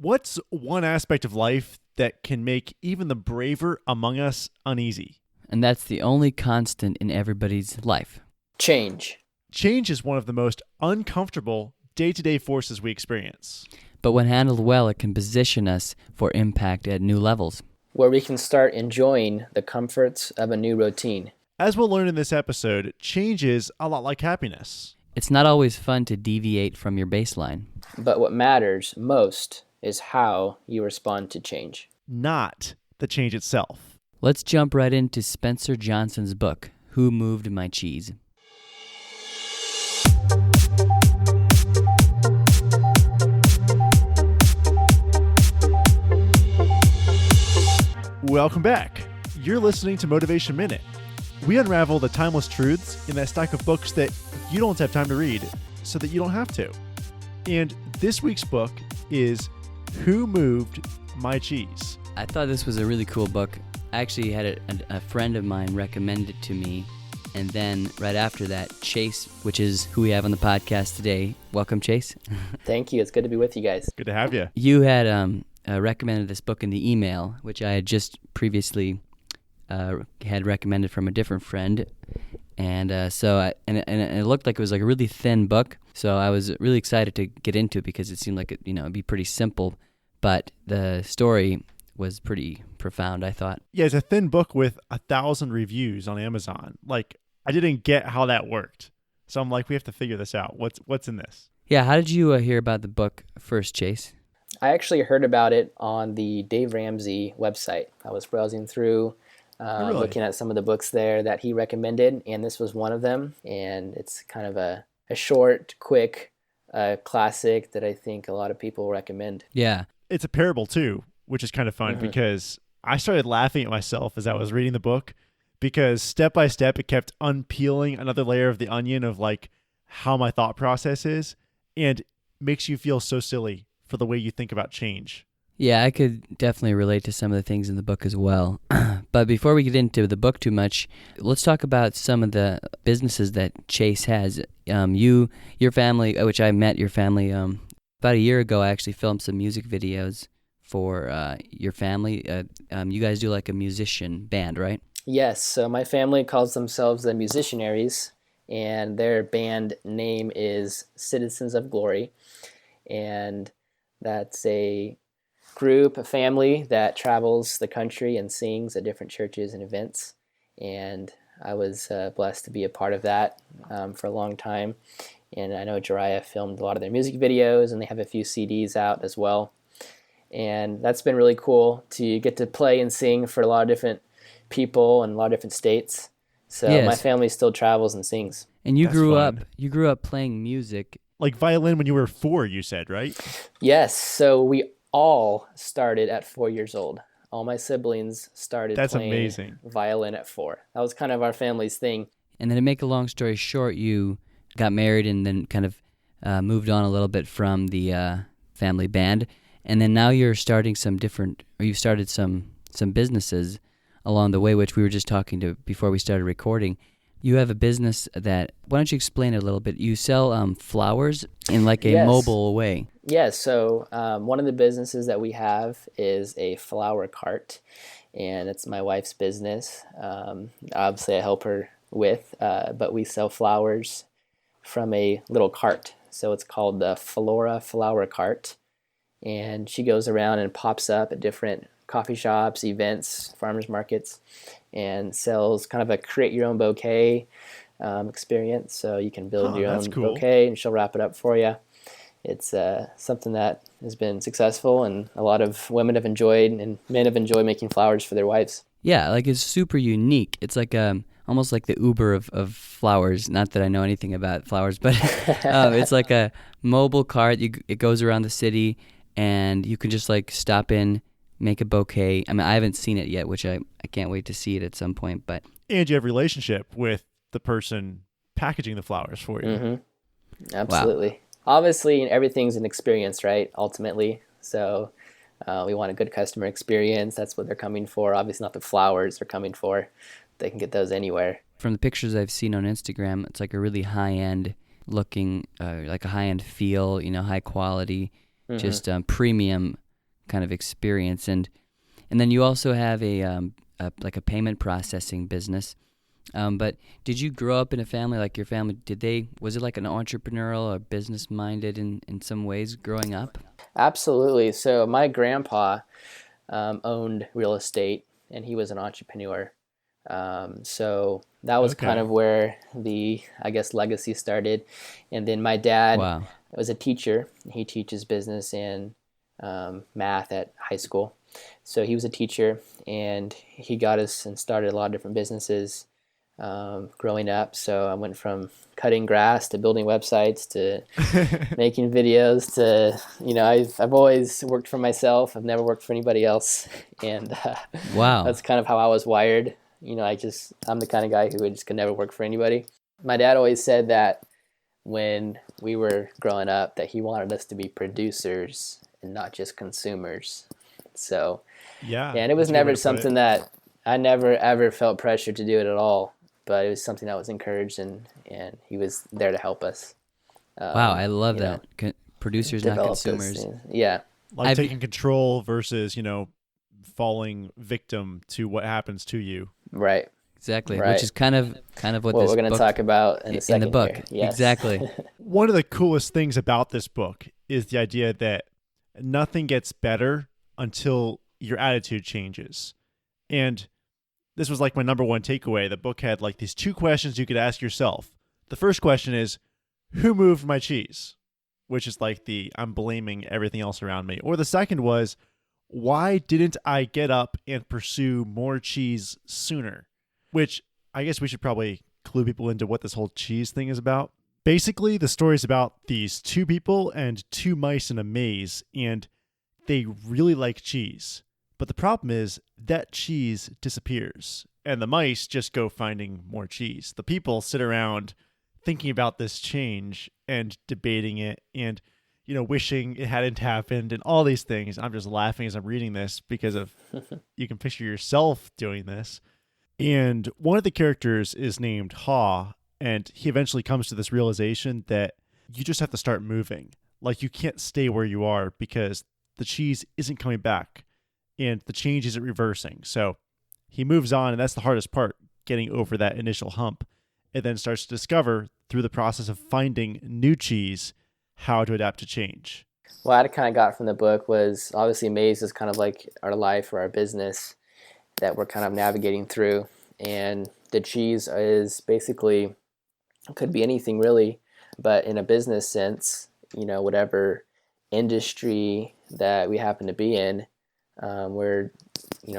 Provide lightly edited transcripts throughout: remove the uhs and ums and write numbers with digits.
What's one aspect of life that can make even the braver among us uneasy? And that's the only constant in everybody's life. Change. Change is one of the most uncomfortable day-to-day forces we experience. But when handled well, it can position us for impact at new levels. Where we can start enjoying the comforts of a new routine. As we'll learn in this episode, change is a lot like happiness. It's not always fun to deviate from your baseline. But what matters most is how you respond to change. Not the change itself. Let's jump right into Spencer Johnson's book, Who Moved My Cheese? Welcome back. You're listening to Motivation Minute. We unravel the timeless truths in that stack of books that you don't have time to read so that you don't have to. And this week's book is Who Moved My Cheese? I thought this was a really cool book. I actually had a friend of mine recommend it to me. And then right after that, Chase, which is who we have on the podcast today. Welcome, Chase. Thank you. It's good to be with you guys. Good to have you. You had recommended this book in the email, which I had just previously had recommended from a different friend. And it looked like it was like a really thin book. So I was really excited to get into it because it seemed like it'd be pretty simple. But the story was pretty profound, I thought. Yeah, it's a thin book with 1,000 reviews on Amazon. Like, I didn't get how that worked. So I'm like, we have to figure this out. What's in this? Yeah, how did you hear about the book first, Chase? I actually heard about it on the Dave Ramsey website. I was browsing through, Really? looking at some of the books there that he recommended, and this was one of them. And it's kind of a short, quick classic that I think a lot of people recommend. Yeah. It's a parable too, which is kind of fun because I started laughing at myself as I was reading the book because step by step it kept unpeeling another layer of the onion of like how my thought process is, and makes you feel so silly for the way you think about change. Yeah, I could definitely relate to some of the things in the book as well. But before we get into the book too much, let's talk about some of the businesses that Chase has. Your family, which I met your family about a year ago, I actually filmed some music videos for your family. You guys do like a musician band, right? Yes, so my family calls themselves the Musicianaries, and their band name is Citizens of Glory. And that's a group, a family that travels the country and sings at different churches and events. And I was blessed to be a part of that for a long time. And I know Jiraiya filmed a lot of their music videos, and they have a few CDs out as well. And that's been really cool to get to play and sing for a lot of different people and a lot of different states. So Yes. My family still travels and sings. And you That's grew fun. up playing music. Like violin when you were 4, you said, right? Yes, so we all started at 4 years old. All my siblings started That's playing amazing. violin at 4. That was kind of our family's thing. And then to make a long story short, you got married and then kind of moved on a little bit from the family band. And then now you're starting you've started some businesses along the way, which we were just talking to before we started recording. You have a business why don't you explain it a little bit? You sell flowers in like a Yes. mobile way. Yes, so one of the businesses that we have is a flower cart, and it's my wife's business. Obviously, I help her with, but we sell flowers from a little cart. So it's called the Flora flower cart, and she goes around and pops up at different coffee shops, events, farmers markets, and sells kind of a create your own bouquet experience. So you can build your That's own cool. bouquet, and she'll wrap it up for you. It's something that has been successful, and a lot of women have enjoyed, and men have enjoyed making flowers for their wives. Yeah, like it's super unique. It's like almost like the Uber of flowers. Not that I know anything about flowers, but it's like a mobile cart. It goes around the city, and you can just like stop in, make a bouquet. I mean, I haven't seen it yet, which I can't wait to see it at some point. But And you have a relationship with the person packaging the flowers for you. Mm-hmm. Absolutely. Obviously, everything's an experience, right? Ultimately. So we want a good customer experience. That's what they're coming for. Obviously, not the flowers they're coming for. They can get those anywhere. from the pictures I've seen on Instagram, it's like a really high-end looking, like a high-end feel, high quality, just premium kind of experience. And then you also have like a payment processing business. But did you grow up in a family like your family? Was it like an entrepreneurial or business minded in some ways growing up? Absolutely. So my grandpa owned real estate, and he was an entrepreneur. So that was kind of where the, I guess, legacy started. And then my dad was a teacher. He teaches business and math at high school. So he was a teacher, and he got us and started a lot of different businesses growing up. So I went from cutting grass to building websites to making videos to, I've always worked for myself. I've never worked for anybody else. And that's kind of how I was wired. I'm the kind of guy who just could never work for anybody. My dad always said that when we were growing up that he wanted us to be producers and not just consumers. So, and it was never something that I never ever felt pressure to do it at all, but it was something that was encouraged, and he was there to help us. Wow, I love that. Producers, not consumers. Like taking control versus, falling victim to what happens to you. Right. Exactly. Right. Which is kind of what we're going to talk about in a second. In the book. Yes. Exactly. One of the coolest things about this book is the idea that nothing gets better until your attitude changes. And this was like my number one takeaway. The book had like these 2 questions you could ask yourself. The first question is, who moved my cheese? Which is like I'm blaming everything else around me. Or the second was, why didn't I get up and pursue more cheese sooner? Which I guess we should probably clue people into what this whole cheese thing is about. Basically, the story is about these 2 people and 2 mice in a maze, and they really like cheese. But the problem is that cheese disappears, and the mice just go finding more cheese. The people sit around thinking about this change and debating it and, wishing it hadn't happened and all these things. I'm just laughing as I'm reading this because of you can picture yourself doing this. And one of the characters is named Ha, and he eventually comes to this realization that you just have to start moving. Like, you can't stay where you are because the cheese isn't coming back and the change isn't reversing. So he moves on, and that's the hardest part, getting over that initial hump, and then starts to discover through the process of finding new cheese how to adapt to change. What I kind of got from the book was obviously maze is kind of like our life or our business that we're kind of navigating through. And the cheese is basically, could be anything really, but in a business sense, whatever industry that we happen to be in, we're,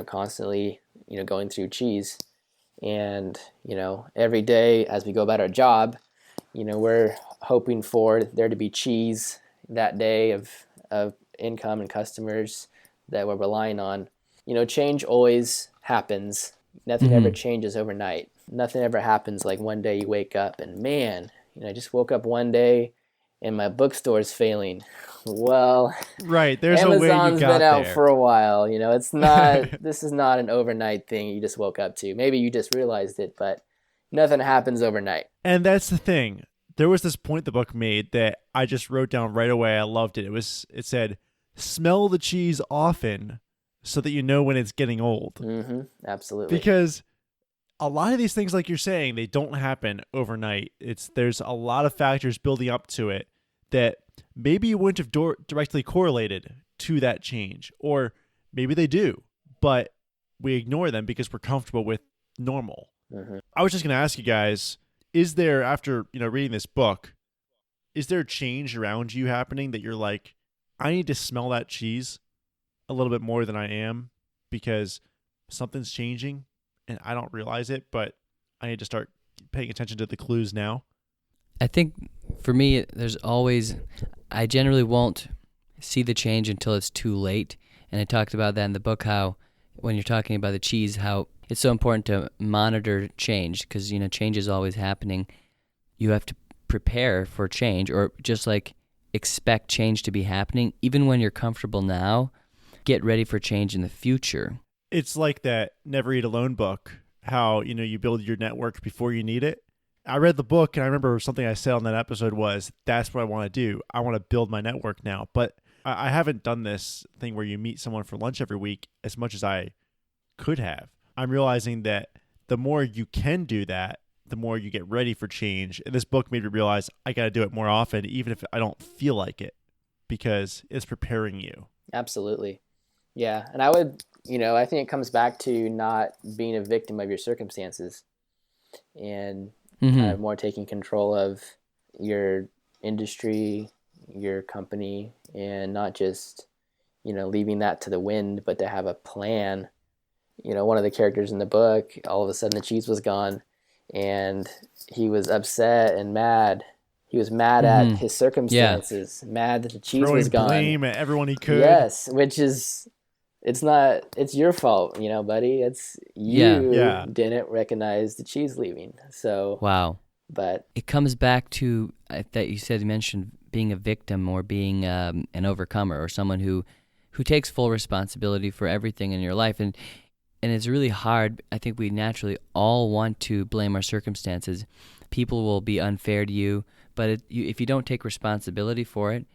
constantly, going through cheese. And, every day as we go about our job, we're hoping for there to be cheese that day of income and customers that we're relying on. Change always happens. Nothing ever changes overnight. Nothing ever happens like one day you wake up and, man, I just woke up one day and my bookstore's failing. Well, right, there's Amazon's a way you got been out there. for a while. It's not, this is not an overnight thing you just woke up to. Maybe you just realized it, but nothing happens overnight. And that's the thing. There was this point the book made that I just wrote down right away. I loved it. It said, smell the cheese often so that you know when it's getting old. Mm-hmm. Absolutely. Because a lot of these things, like you're saying, they don't happen overnight. There's a lot of factors building up to it that maybe you wouldn't have directly correlated to that change, or maybe they do, but we ignore them because we're comfortable with normal. Mm-hmm. I was just going to ask you guys, is there, after reading this book, is there a change around you happening that you're like, I need to smell that cheese a little bit more than I am because something's changing and I don't realize it, but I need to start paying attention to the clues now? I think for me, I generally won't see the change until it's too late. And I talked about that in the book, how when you're talking about the cheese, how it's so important to monitor change because, change is always happening. You have to prepare for change, or just like expect change to be happening. Even when you're comfortable now, get ready for change in the future. It's like that Never Eat Alone book, how, you build your network before you need it. I read the book and I remember something I said on that episode was, that's what I want to do. I want to build my network now. But I haven't done this thing where you meet someone for lunch every week as much as I could have. I'm realizing that the more you can do that, the more you get ready for change. And this book made me realize I got to do it more often, even if I don't feel like it, because it's preparing you. Absolutely. Yeah. And I think it comes back to not being a victim of your circumstances and kind of more taking control of your industry, your company, and not just, leaving that to the wind, but to have a plan. One of the characters in the book, all of a sudden the cheese was gone and he was upset and mad. He was mad at his circumstances, mad that the cheese was gone. Blame at everyone he could. Yes, which is, it's your fault, buddy. It's you didn't recognize the cheese leaving. So wow. But it comes back to that you mentioned being a victim or being an overcomer or someone who takes full responsibility for everything in your life. And it's really hard. I think we naturally all want to blame our circumstances. People will be unfair to you, but if you don't take responsibility for it,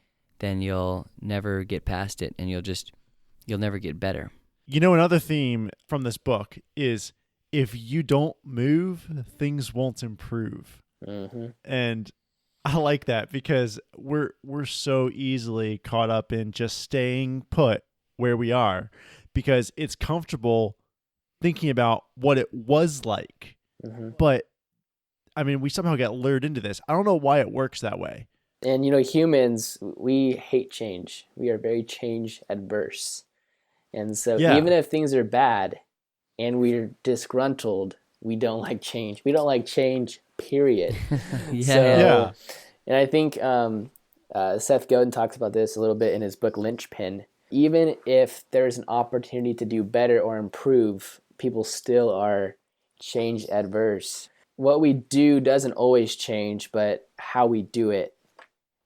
then you'll never get past it, and you'll never get better. Another theme from this book is if you don't move, things won't improve. Mm-hmm. And I like that because we're so easily caught up in just staying put where we are because it's comfortable thinking about what it was like. Mm-hmm. But we somehow get lured into this. I don't know why it works that way. And humans, we hate change. We are very change adverse. And so even if things are bad and we're disgruntled, we don't like change. We don't like change, period. And I think Seth Godin talks about this a little bit in his book Lynchpin. Even if there's an opportunity to do better or improve, people still are change adverse. What we do doesn't always change, but how we do it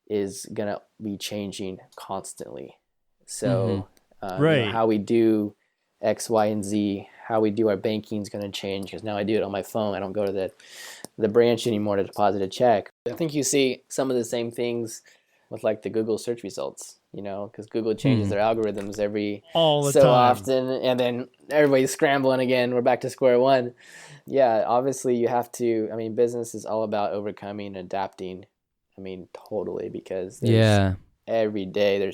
is going to be changing constantly. So how we do X, Y, and Z, how we do our banking is going to change because now I do it on my phone. I don't go to the branch anymore to deposit a check. I think you see some of the same things with like the Google search results, because Google changes their algorithms every all the so time. Often, and then everybody's scrambling again. We're back to square one. Yeah, obviously you have to, business is all about overcoming and adapting. Totally, because every day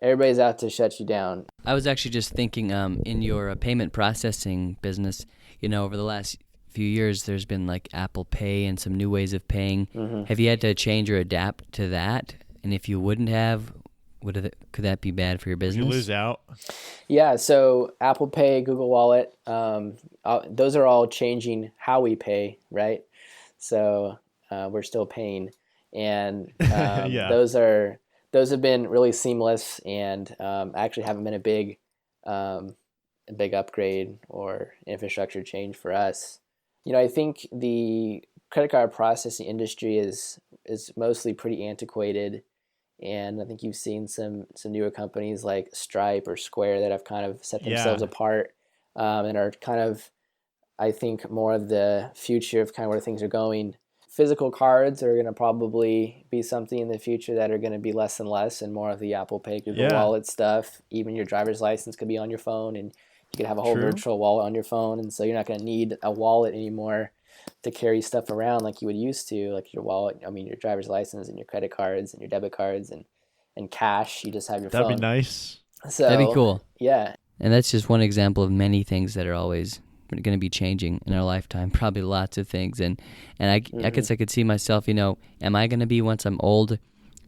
everybody's out to shut you down. I was actually just thinking in your payment processing business, over the last few years, there's been like Apple Pay and some new ways of paying. Mm-hmm. Have you had to change or adapt to that? And if you wouldn't have, could that be bad for your business? You lose out. Yeah, so Apple Pay, Google Wallet, those are all changing how we pay, right? So we're still paying, and those have been really seamless, and actually haven't been a big upgrade or infrastructure change for us. I think the credit card processing industry is mostly pretty antiquated. And I think you've seen some newer companies like Stripe or Square that have kind of set themselves apart and are kind of, I think, more of the future of kind of where things are going. Physical cards are going to probably be something in the future that are going to be less and less, and more of the Apple Pay, Google Wallet stuff. Even your driver's license could be on your phone, and you could have a whole virtual wallet on your phone, and so you're not going to need a wallet anymore to carry stuff around like you would used to, like your wallet, your driver's license and your credit cards and your debit cards and cash. You just have your phone. That'd be nice. So, that'd be cool. Yeah. And that's just one example of many things that are always going to be changing in our lifetime, probably lots of things. And I guess I could see myself, am I going to be, once I'm old,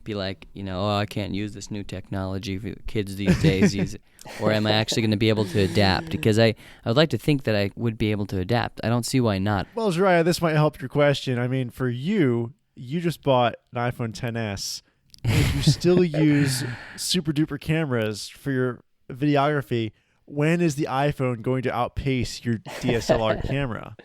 be like, I can't use this new technology for kids these days use it. Or am I actually going to be able to adapt? Because I would like to think that I would be able to adapt. I don't see why not. Well, Zariah, this might help your question. For you just bought an iPhone XS. If you still use super duper cameras for your videography, when is the iPhone going to outpace your DSLR camera?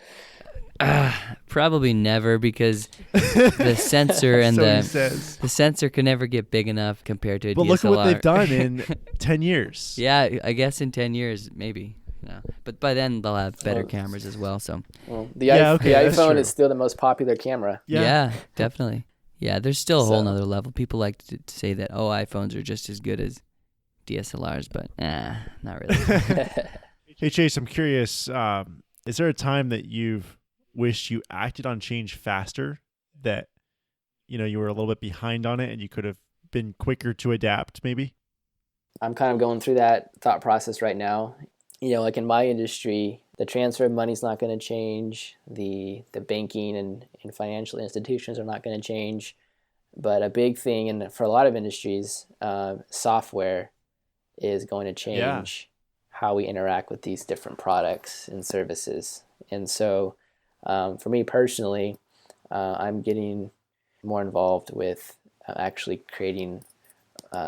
Probably never, because the sensor and the sensor can never get big enough compared to a DSLR. But look at what they've done in 10 years. Yeah, I guess in 10 years, maybe. No. But by then, they'll have better cameras as well. So the iPhone is still the most popular camera. Yeah, definitely. Yeah, there's still a whole So- nother level. People like to say that, oh, iPhones are just as good as DSLRs, but not really. Hey Chase, I'm curious. Is there a time that you've wished you acted on change faster? That you were a little bit behind on it, and you could have been quicker to adapt, maybe? I'm kind of going through that thought process right now. Like in my industry, the transfer of money is not going to change. The banking and financial institutions are not going to change. But a big thing, and for a lot of industries, software is going to change how we interact with these different products and services. And so for me personally, I'm getting more involved with actually creating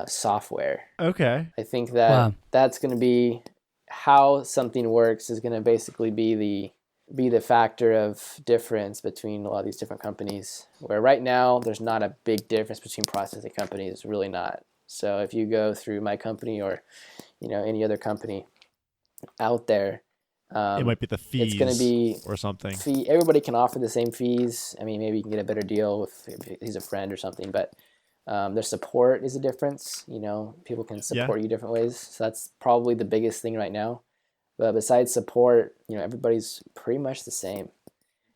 software. Okay. I think that Wow. that's going to be how something works is going to basically be the factor of difference between a lot of these different companies. Where right now there's not a big difference between processing companies, it's really not. So if you go through my company or any other company out there, It might be the fees it's going to be or something. everybody can offer the same fees. I mean, maybe you can get a better deal if he's a friend or something, but their support is a difference. People can support you different ways. So that's probably the biggest thing right now. But besides support, everybody's pretty much the same.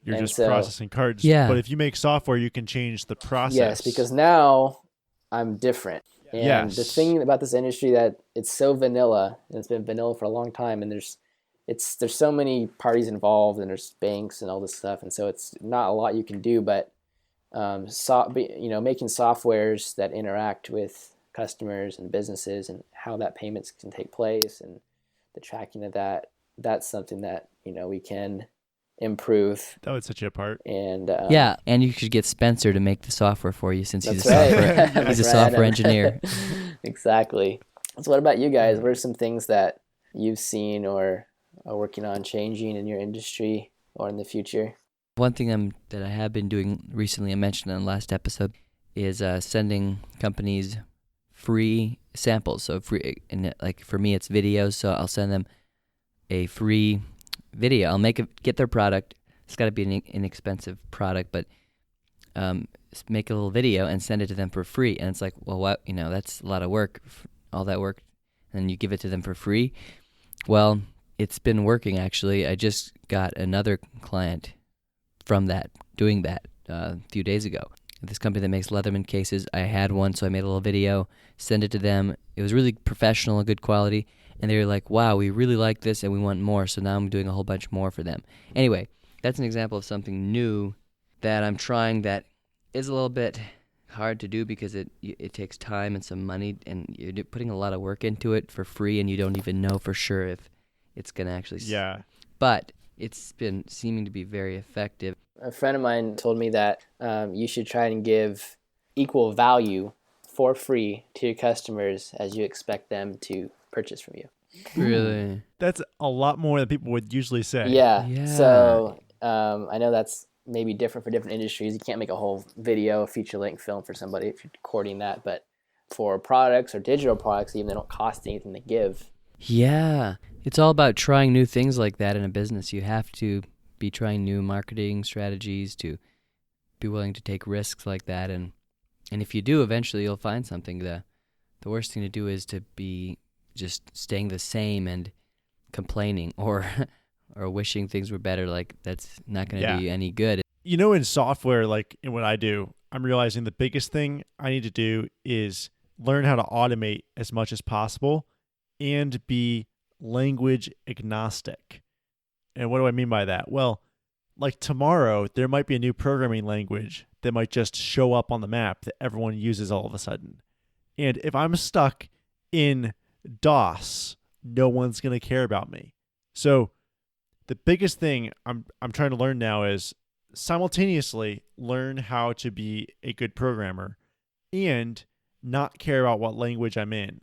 You're And just so- processing cards. Yeah. But if you make software, you can change the process. Yes, because now I'm different. And the Yes. thing about this industry that it's so vanilla, and it's been vanilla for a long time, and there's so many parties involved, and there's banks and all this stuff, and so it's not a lot you can do. But making softwares that interact with customers and businesses and how that payments can take place and the tracking of that's something that we can improve. That would set you apart. And Yeah, and you could get Spencer to make the software for you since he's that's a right. software, he's a Right. software engineer. Exactly. So what about you guys? What are some things that you've seen or are working on changing in your industry or in the future? One thing that I have been doing recently, I mentioned in the last episode, is sending companies free samples. So free, and like for me, it's videos. So I'll send them a free video. I'll get their product. It's got to be an inexpensive product, but make a little video and send it to them for free. And it's like, well, what? That's a lot of work, all that work, and you give it to them for free. Well, it's been working actually. I just got another client from doing that a few days ago. This company that makes Leatherman cases, I had one, so I made a little video, sent it to them. It was really professional and good quality, and they were like, wow, we really like this and we want more, so now I'm doing a whole bunch more for them. Anyway, that's an example of something new that I'm trying that is a little bit hard to do because it takes time and some money, and you're putting a lot of work into it for free, and you don't even know for sure if it's going to actually... Yeah. But it's been seeming to be very effective. A friend of mine told me that you should try and give equal value for free to your customers as you expect them to purchase from you. Really? That's a lot more than people would usually say. Yeah. So I know that's maybe different for different industries. You can't make a whole video, feature-length film for somebody if you're recording that. But for products or digital products, even they don't cost anything to give. Yeah. It's all about trying new things like that in a business. You have to be trying new marketing strategies, to be willing to take risks like that. And if you do, eventually you'll find something. The worst thing to do is to be just staying the same and complaining or wishing things were better. Like, that's not going to do you any good. In software, like in what I do, I'm realizing the biggest thing I need to do is learn how to automate as much as possible and be language agnostic. And what do I mean by that? Well, like tomorrow, there might be a new programming language that might just show up on the map that everyone uses all of a sudden. And if I'm stuck in DOS, no one's going to care about me. So the biggest thing I'm trying to learn now is simultaneously learn how to be a good programmer and not care about what language I'm in,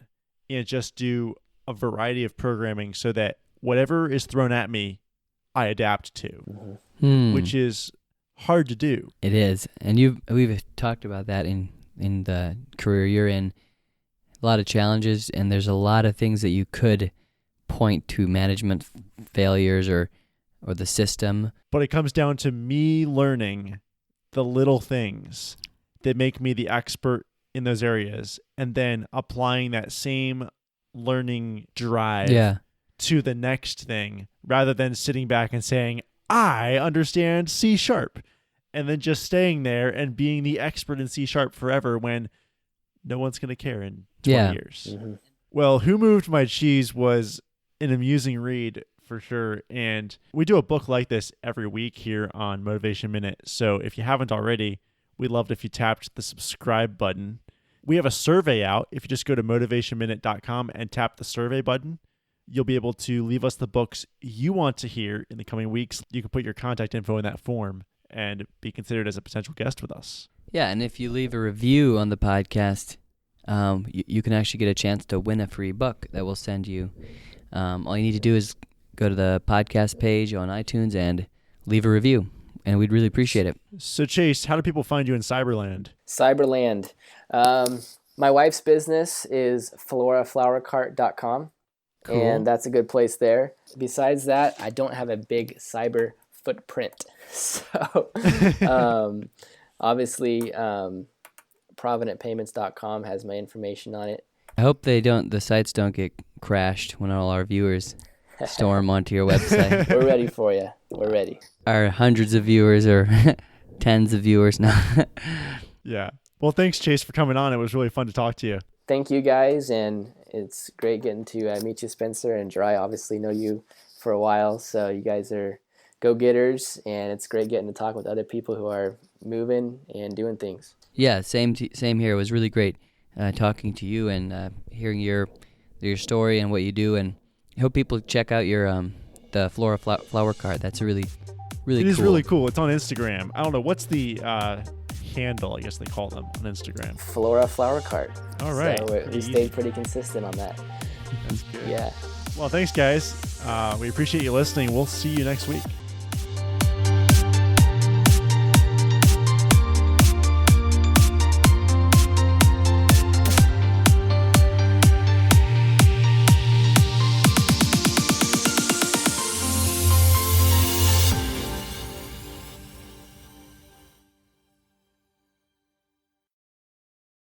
and just do a variety of programming so that whatever is thrown at me, I adapt to, which is hard to do. It is. And we've talked about that in the career you're in. A lot of challenges, and there's a lot of things that you could point to management failures or the system. But it comes down to me learning the little things that make me the expert in those areas, and then applying that same learning drive to the next thing, rather than sitting back and saying, I understand C#, and then just staying there and being the expert in C# forever when no one's going to care in 20 years. Mm-hmm. Well, Who Moved My Cheese was an amusing read for sure. And we do a book like this every week here on Motivation Minute. So if you haven't already, we'd love it if you tapped the subscribe button. We have a survey out. If you just go to motivationminute.com and tap the survey button, you'll be able to leave us the books you want to hear in the coming weeks. You can put your contact info in that form and be considered as a potential guest with us. Yeah, and if you leave a review on the podcast, you can actually get a chance to win a free book that we'll send you. All you need to do is go to the podcast page on iTunes and leave a review, and we'd really appreciate it. So, Chase, how do people find you in Cyberland? Cyberland. My wife's business is floraflowercart.com, Cool. and that's a good place there. Besides that, I don't have a big cyber footprint. So, obviously, providentpayments.com has my information on it. I hope the sites don't get crashed when all our viewers storm onto your website. We're ready for you. We're ready. Our hundreds of viewers or tens of viewers now. Yeah. Well, thanks, Chase, for coming on. It was really fun to talk to you. Thank you, guys, and it's great getting to meet you, Spencer, and Dry. Obviously know you for a while, so you guys are go-getters, and it's great getting to talk with other people who are moving and doing things. Yeah, same here. It was really great talking to you and hearing your story and what you do, and I hope people check out your the Flora flower cart. That's a really cool. It is really cool. It's on Instagram. I don't know what's the handle, I guess they call them on Instagram. Flora Flower Cart. All right. So we stayed pretty consistent on that. That's good. Yeah. Well, thanks, guys. We appreciate you listening. We'll see you next week.